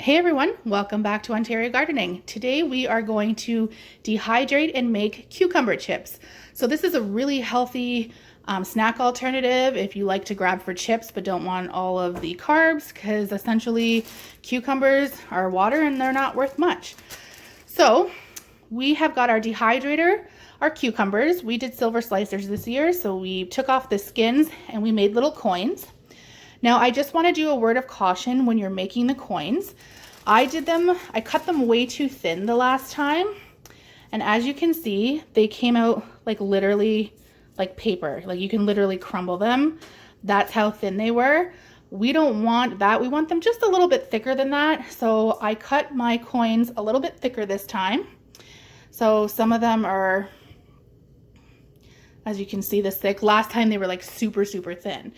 Hey everyone, welcome back to Ontario Gardening. Today we are going to dehydrate and make cucumber chips. So this is a really healthy snack alternative if you like to grab for chips but don't want all of the carbs, because essentially cucumbers are water and they're not worth much. So we have got our dehydrator, our cucumbers. We did silver slicers this year, so we took off the skins and we made little coins. Now, I just want to do a word of caution when you're making the coins. I cut them way too thin the last time. And as you can see, they came out like literally like paper. Like you can literally crumble them. That's how thin they were. We don't want that. We want them just a little bit thicker than that. So I cut my coins a little bit thicker this time. So some of them are, as you can see, this thick. Last time they were like super, super thin.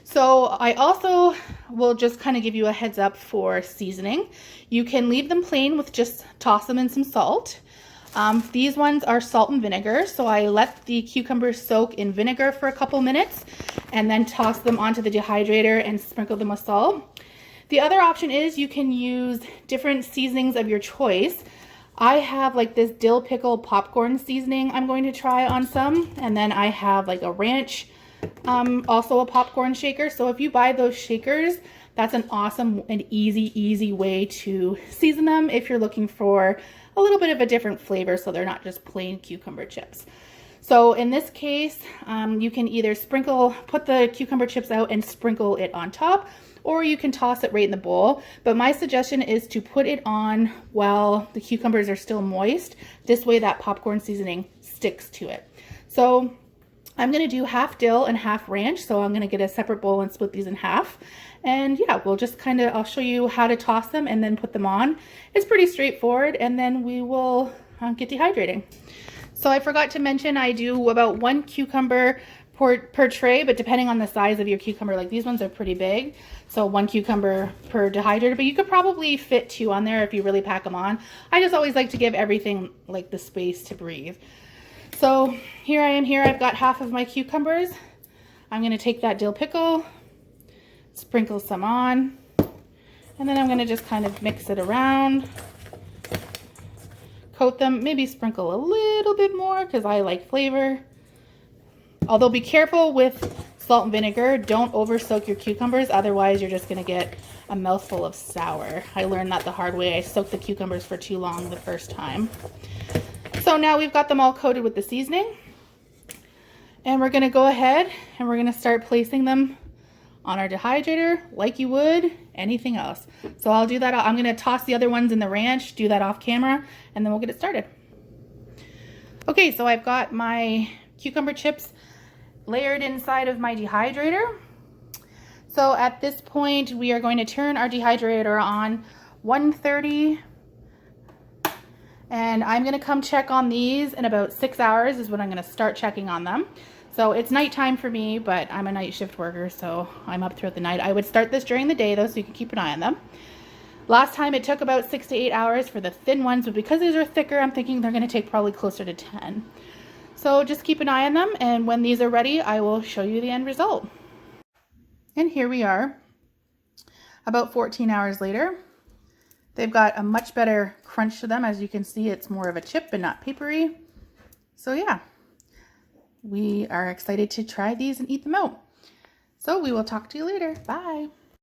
So I also will just kind of give you a heads up for seasoning. You can leave them plain with just toss them in some salt. These ones are salt and vinegar. So I let the cucumbers soak in vinegar for a couple minutes and then toss them onto the dehydrator and sprinkle them with salt. The other option is you can use different seasonings of your choice. I have like this dill pickle popcorn seasoning I'm going to try on some. And then I have like a ranch, also a popcorn shaker. So if you buy those shakers, that's an awesome and easy way to season them if you're looking for a little bit of a different flavor so they're not just plain cucumber chips. So in this case, you can either put the cucumber chips out and sprinkle it on top, or you can toss it right in the bowl. But my suggestion is to put it on while the cucumbers are still moist. This way that popcorn seasoning sticks to it. So I'm going to do half dill and half ranch. So I'm going to get a separate bowl and split these in half. And yeah, we'll just I'll show you how to toss them and then put them on. It's pretty straightforward, and then we will get dehydrating. So I forgot to mention I do about 1 cucumber per tray, but depending on the size of your cucumber, like these ones are pretty big. So 1 cucumber per dehydrator, but you could probably fit 2 on there if you really pack them on. I just always like to give everything like the space to breathe. So here I am. I've got half of my cucumbers. I'm going to take that dill pickle, sprinkle some on, and then I'm going to just kind of mix it around, coat them, maybe sprinkle a little bit more because I like flavor. Although be careful with salt and vinegar. Don't over soak your cucumbers, otherwise you're just going to get a mouthful of sour. I learned that the hard way. I soaked the cucumbers for too long the first time. So now we've got them all coated with the seasoning, and we're going to go ahead and we're going to start placing them on our dehydrator like you would anything else. So I'll do that. I'm going to toss the other ones in the ranch, do that off camera, and then we'll get it started. Okay, so I've got my cucumber chips layered inside of my dehydrator. So at this point, we are going to turn our dehydrator on 130. And I'm going to come check on these in about 6 hours is when I'm going to start checking on them. So it's nighttime for me, but I'm a night shift worker, so I'm up throughout the night. I would start this during the day though, so you can keep an eye on them. Last time it took about 6 to 8 hours for the thin ones, but because these are thicker, I'm thinking they're going to take probably closer to 10. So just keep an eye on them, and when these are ready, I will show you the end result. And here we are, about 14 hours later. They've got a much better crunch to them. As you can see, it's more of a chip and not papery. So yeah, we are excited to try these and eat them out. So we will talk to you later. Bye.